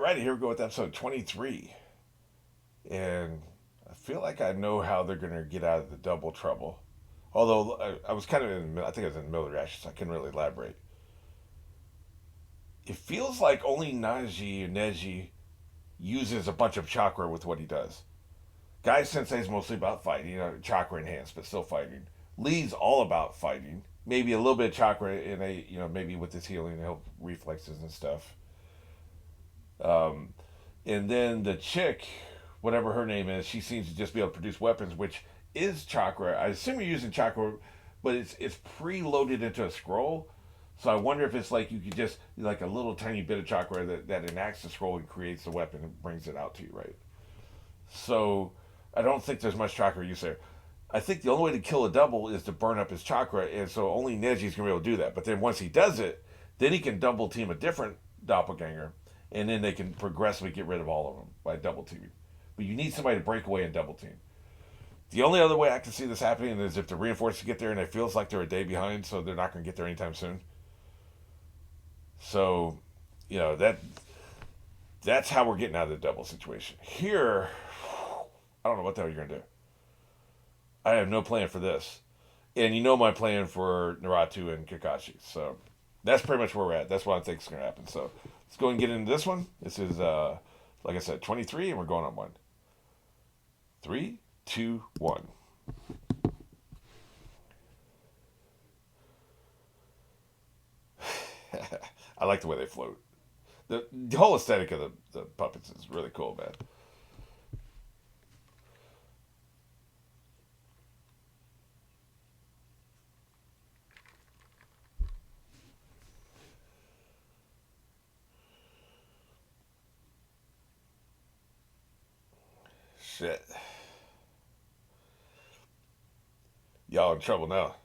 Alrighty, here we go with episode 23. And I feel like I know how they're going to get out of the double trouble. Although I was kind of I think I was in the middle of the reaction, so I couldn't really elaborate. It feels like only Neji uses a bunch of chakra with what he does. Guy Sensei is mostly about fighting, chakra enhanced, but still fighting. Lee's all about fighting. Maybe a little bit of chakra in maybe with his healing to help reflexes and stuff. Um, and then the chick, whatever her name is, she seems to just be able to produce weapons, which is chakra. I assume you're using chakra, but it's preloaded into a scroll. So I wonder if it's like you could just like a little tiny bit of chakra that enacts the scroll and creates the weapon and brings it out to you, right? So I don't think there's much chakra use there. I think the only way to kill a double is to burn up his chakra, and so only Neji's gonna be able to do that. But then once he does it, then he can double team a different doppelganger, and then they can progressively get rid of all of them by double teaming. But you need somebody to break away and double team. The only other way I can see this happening is if the reinforcements get there and it feels like they're a day behind, so they're not going to get there anytime soon. So, that's how we're getting out of the double situation. Here, I don't know what the hell you're going to do. I have no plan for this. And you know my plan for Naruto and Kakashi. So that's pretty much where we're at. That's what I think is going to happen. So let's go and get into this one. This is, like I said, 23, and we're going on one. 3, 2, 1. I like the way they float. The whole aesthetic of the puppets is really cool, man. Shit. Y'all in trouble now.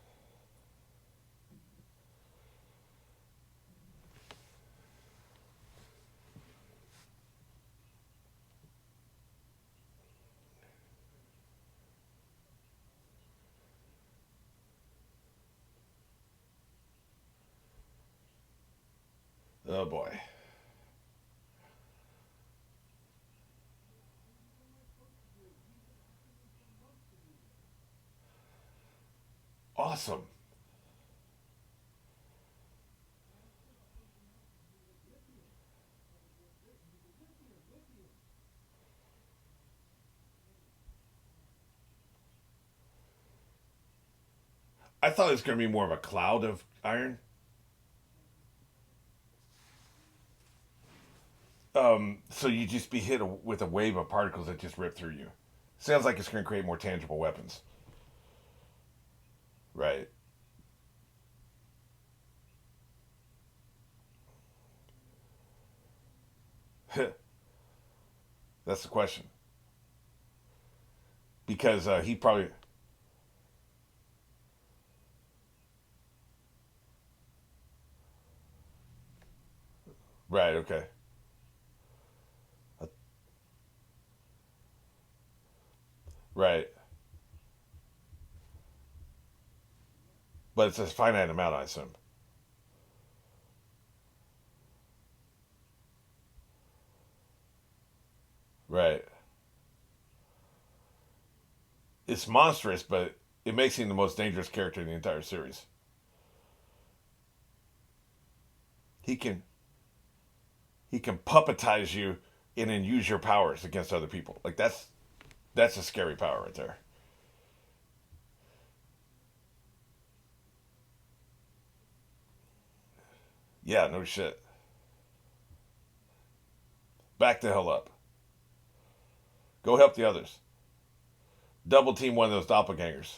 Oh boy. Awesome. I thought it was going to be more of a cloud of iron. So you just be hit with a wave of particles that just rip through you. Sounds like it's going to create more tangible weapons. Right. That's the question. Because he probably. Right, okay. Right. But it's a finite amount, I assume. Right. It's monstrous, but it makes him the most dangerous character in the entire series. He can he can puppetize you and then use your powers against other people. Like that's a scary power right there. Yeah, no shit. Back the hell up. Go help the others. Double team one of those doppelgangers.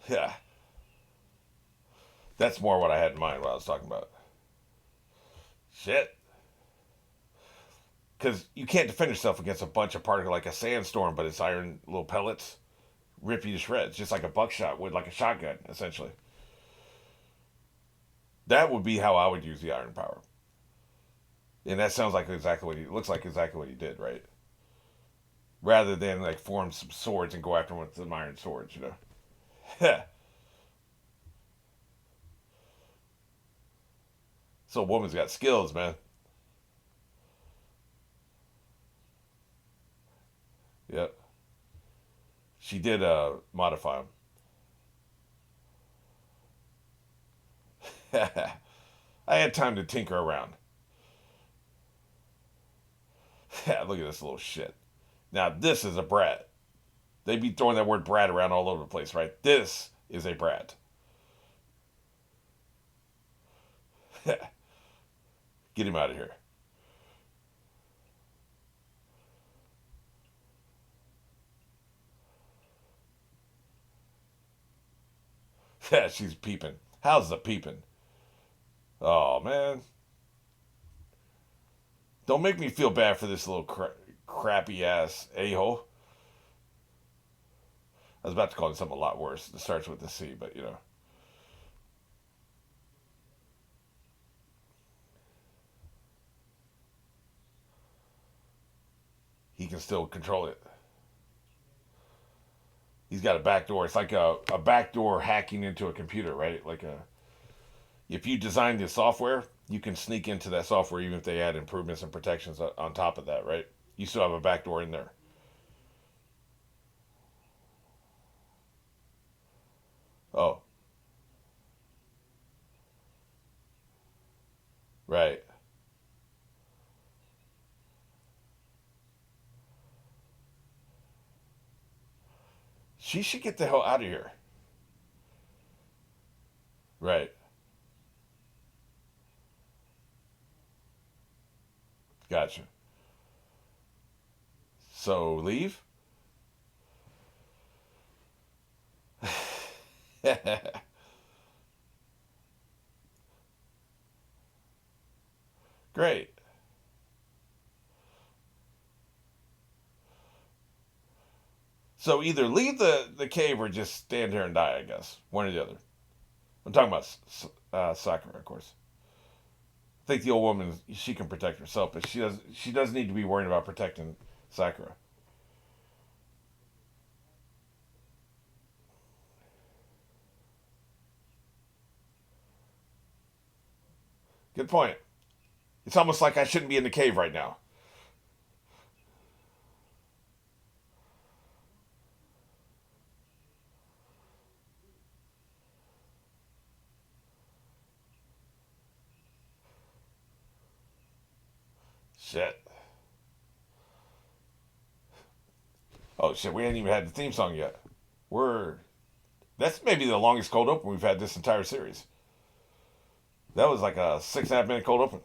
Yeah, that's more what I had in mind when I was talking about. Shit. Because you can't defend yourself against a bunch of particles like a sandstorm, but it's iron little pellets rip you to shreds, just like a buckshot would, like a shotgun, essentially. That would be how I would use the iron power. And that sounds like exactly what he looks like exactly what he did, right? Rather than like form some swords and go after him with some iron swords. So woman's got skills, man. Yep. She did modify them. I had time to tinker around. Look at this little shit. Now this is a brat. They be throwing that word brat around all over the place, right? This is a brat. Get him out of here. She's peeping. How's the peeping? Oh, man. Don't make me feel bad for this little crappy ass a hole. I was about to call him something a lot worse. It starts with the C, but you know. He can still control it. He's got a back door. It's like a back door hacking into a computer, right? Like a if you design the software, you can sneak into that software even if they add improvements and protections on top of that, right? You still have a back door in there. Oh, right. She should get the hell out of here. Right. Gotcha. So leave? Great. So either leave the cave or just stand here and die, I guess. One or the other. I'm talking about Sakura, of course. I think the old woman, she can protect herself, but she does need to be worried about protecting Sakura. Good point. It's almost like I shouldn't be in the cave right now. Shit. Oh shit, we ain't even had the theme song yet. We're That's maybe the longest cold open we've had this entire series. That was like a 6.5 minute cold open.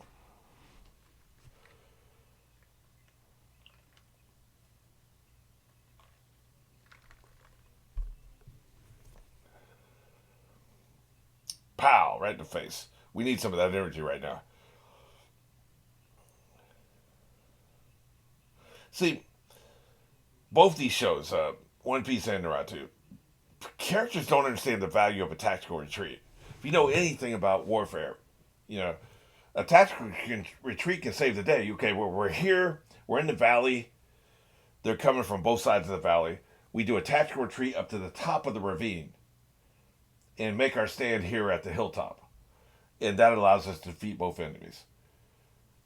Pow! Right in the face. We need some of that energy right now. See, both these shows, One Piece and Naruto, characters don't understand the value of a tactical retreat. If you know anything about warfare, you know, a tactical retreat can save the day. Okay, we're here, we're in the valley, they're coming from both sides of the valley. We do a tactical retreat up to the top of the ravine and make our stand here at the hilltop. And that allows us to defeat both enemies.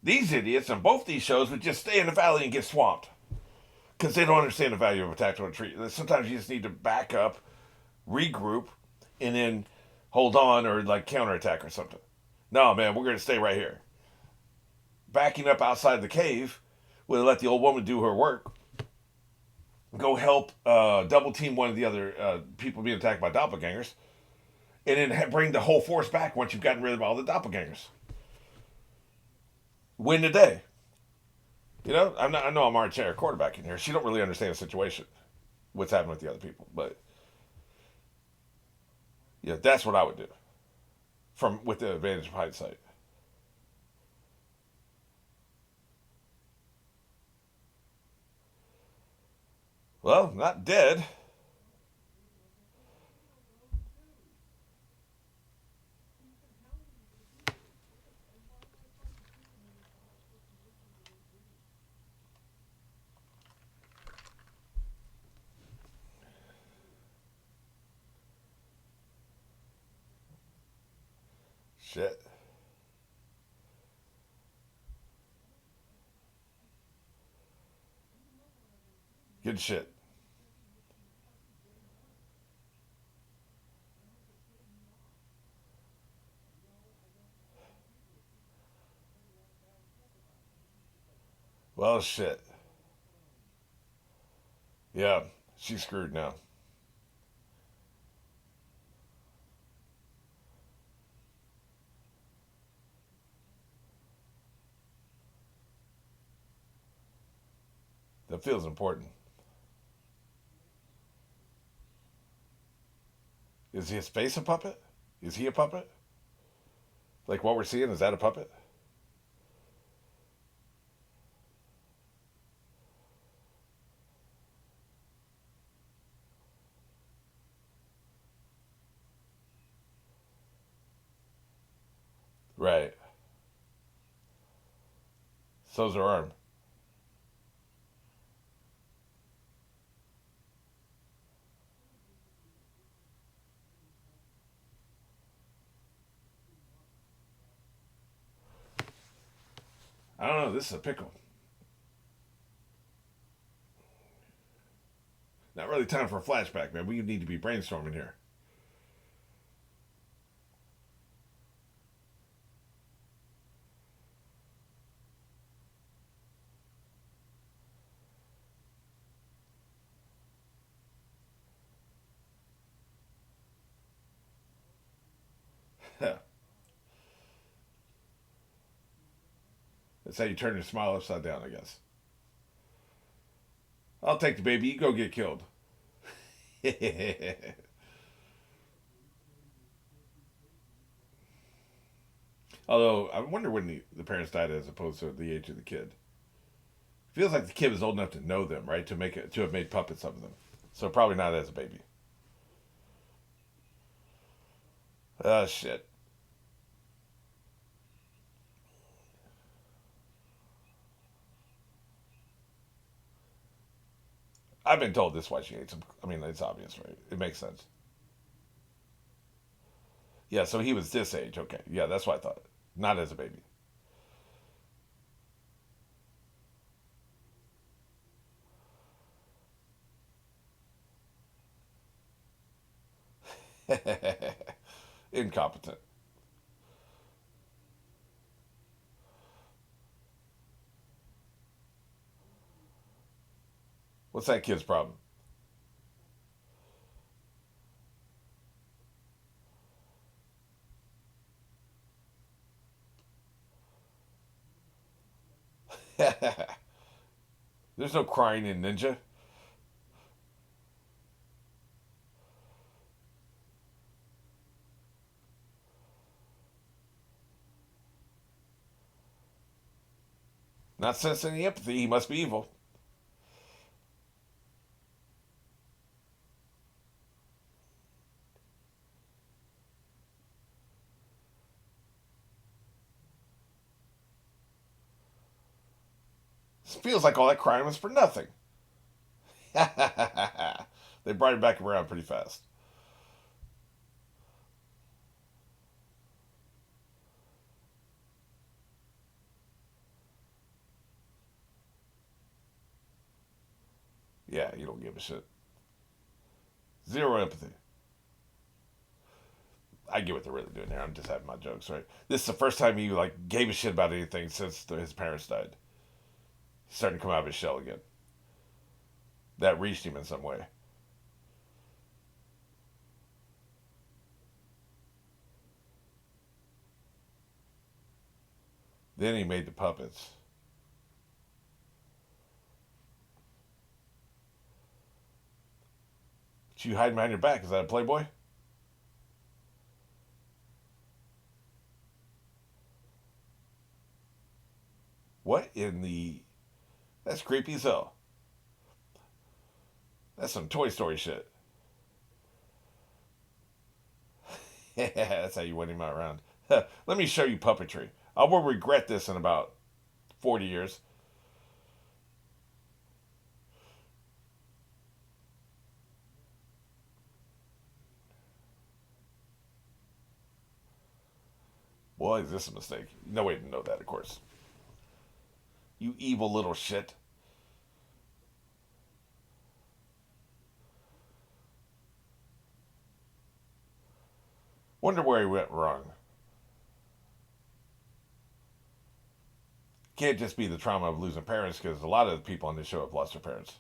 These idiots on both these shows would just stay in the valley and get swamped because they don't understand the value of a tactical retreat. Sometimes you just need to back up, regroup, and then hold on or like counterattack or something. No, man, we're going to stay right here. Backing up outside the cave will let the old woman do her work. Go help double team one of the other people being attacked by doppelgangers, and then bring the whole force back once you've gotten rid of all the doppelgangers. Win the day. You know, I know I'm armchair quarterback in here. She don't really understand the situation, what's happening with the other people, but yeah, that's what I would do from with the advantage of hindsight. Well, not dead. Shit. Good shit. Well, shit. Yeah, she's screwed now. That feels important. Is his face a puppet? Is he a puppet? Like what we're seeing, is that a puppet? Right. So's her arm. I don't know. This is a pickle. Not really time for a flashback, man. We need to be brainstorming here. That's how you turn your smile upside down, I guess. I'll take the baby. You go get killed. Although I wonder when the parents died as opposed to the age of the kid. Feels like the kid was old enough to know them, right? To have made puppets of them. So probably not as a baby. Oh shit. I've been told this is why she hates him. I mean, it's obvious, right? It makes sense. Yeah, so he was this age. Okay. Yeah, that's what I thought. Not as a baby. Incompetent. What's that kid's problem? There's no crying in Ninja. Not sensing any empathy. He must be evil. It feels like all that crying was for nothing. They brought him back around pretty fast. Yeah, you don't give a shit. Zero empathy. I get what they're really doing here. I'm just having my jokes, right? This is the first time he like gave a shit about anything since his parents died. He's starting to come out of his shell again. That reached him in some way. Then he made the puppets. But you hiding behind your back? Is that a Playboy? What in the? That's creepy as hell. That's some Toy Story shit. That's how you win him out around. Let me show you puppetry. I will regret this in about 40 years. Boy, is this a mistake. No way to know that, of course. You evil little shit. Wonder where he went wrong. Can't just be the trauma of losing parents, because a lot of the people on this show have lost their parents.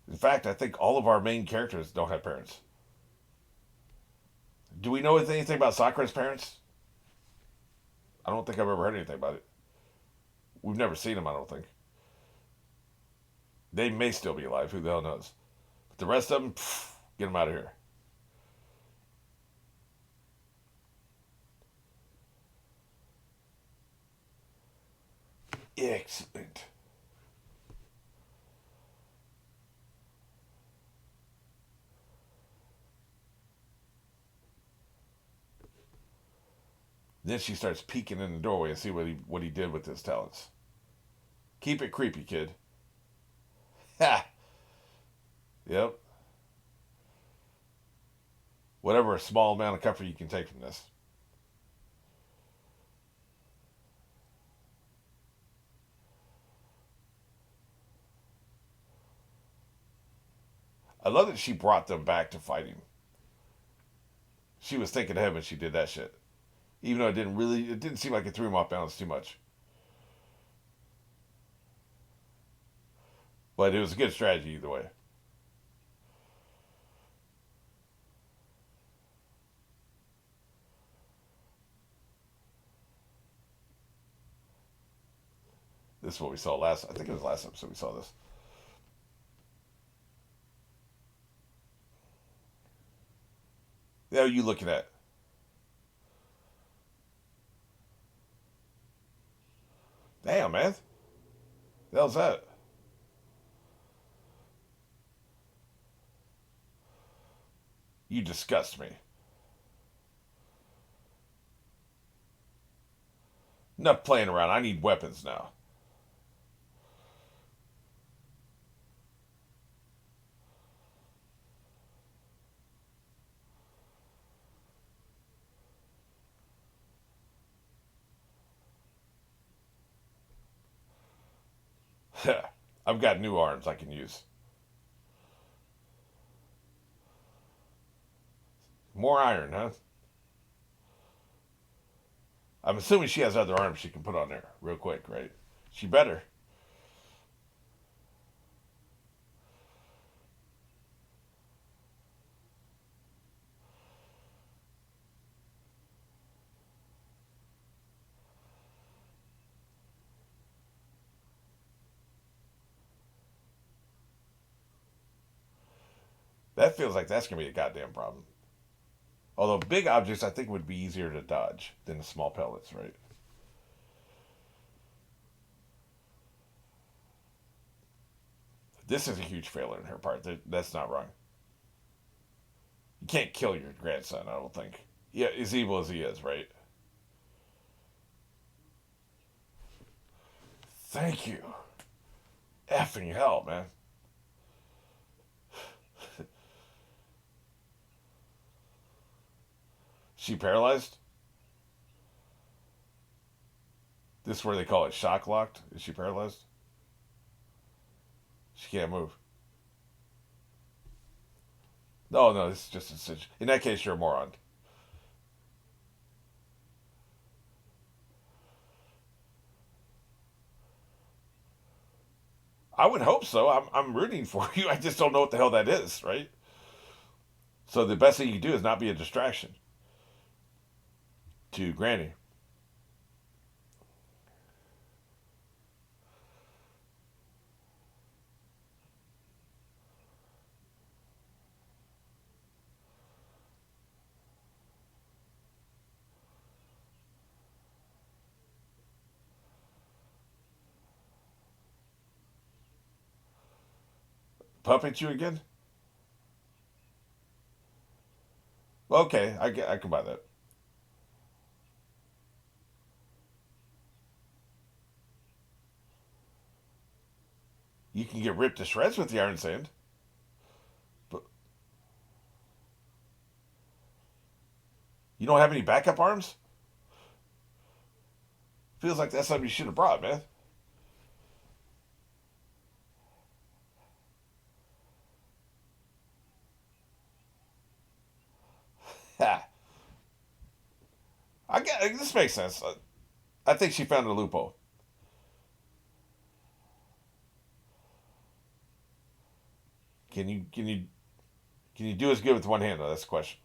In fact, I think all of our main characters don't have parents. Do we know anything about Sakura's parents? I don't think I've ever heard anything about it. We've never seen them, I don't think. They may still be alive. Who the hell knows? But the rest of them, get them out of here. Excellent. Then she starts peeking in the doorway and see what he did with his talents. Keep it creepy, kid. Ha! Yep. Whatever a small amount of comfort you can take from this. I love that she brought them back to fighting. She was thinking ahead when she did that shit. Even though it didn't seem like it threw him off balance too much. But it was a good strategy either way. This is what we saw last. I think it was last episode we saw this. Yeah, you looking at? Damn, man. The hell's that? You disgust me. Enough playing around. I need weapons now. I've got new arms I can use. More iron, huh? I'm assuming she has other arms she can put on there real quick, right? She better. That feels like that's going to be a goddamn problem. Although big objects, I think, would be easier to dodge than the small pellets, right? This is a huge failure on her part. That's not wrong. You can't kill your grandson, I don't think. Yeah, as evil as he is, right? Thank you. Effing hell, man. She paralyzed? This is where they call it shock locked. Is she paralyzed? She can't move. No, no, this is just a situation. In that case, you're a moron. I would hope so. I'm rooting for you. I just don't know what the hell that is, right? So the best thing you can do is not be a distraction to Granny. Puppet you again? Okay, I can buy that. You can get ripped to shreds with the iron sand, but you don't have any backup arms? Feels like that's something you should have brought, man. I get this makes sense. I think she found a loophole. Can you do as good with one hand? Though? That's the question.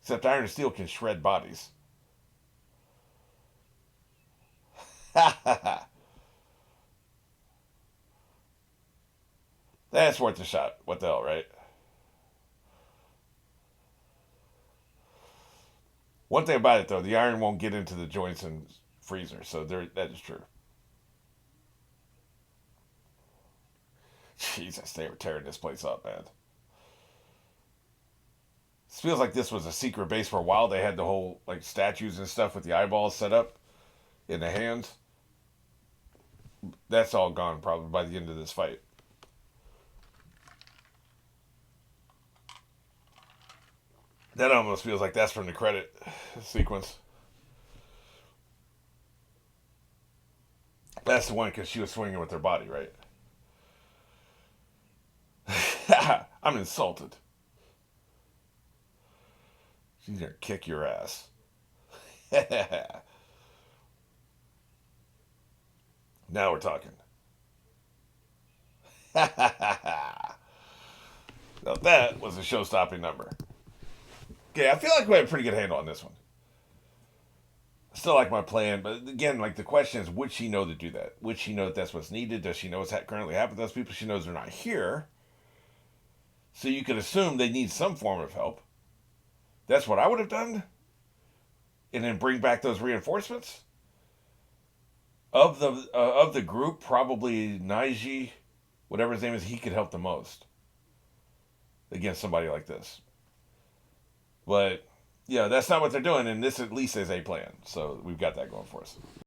Except Iron and Steel can shred bodies. That's worth a shot. What the hell, right? One thing about it though, the iron won't get into the joints and freezer, so that is true. Jesus, they were tearing this place up, man. This feels like this was a secret base for a while. They had the whole like statues and stuff with the eyeballs set up in the hands. That's all gone probably by the end of this fight. That almost feels like that's from the credit sequence. That's the one because she was swinging with her body, right? I'm insulted. She's gonna kick your ass. Now we're talking. Now that was a show-stopping number. Okay, I feel like we had a pretty good handle on this one. I still like my plan, but again, like the question is, would she know to do that? Would she know that that's what's needed? Does she know what's currently happening to those people? She knows they're not here, so you could assume they need some form of help. That's what I would have done, and then bring back those reinforcements of the group. Probably Naiji, whatever his name is, he could help the most against somebody like this. But yeah, that's not what they're doing, and this at least is a plan. So we've got that going for us.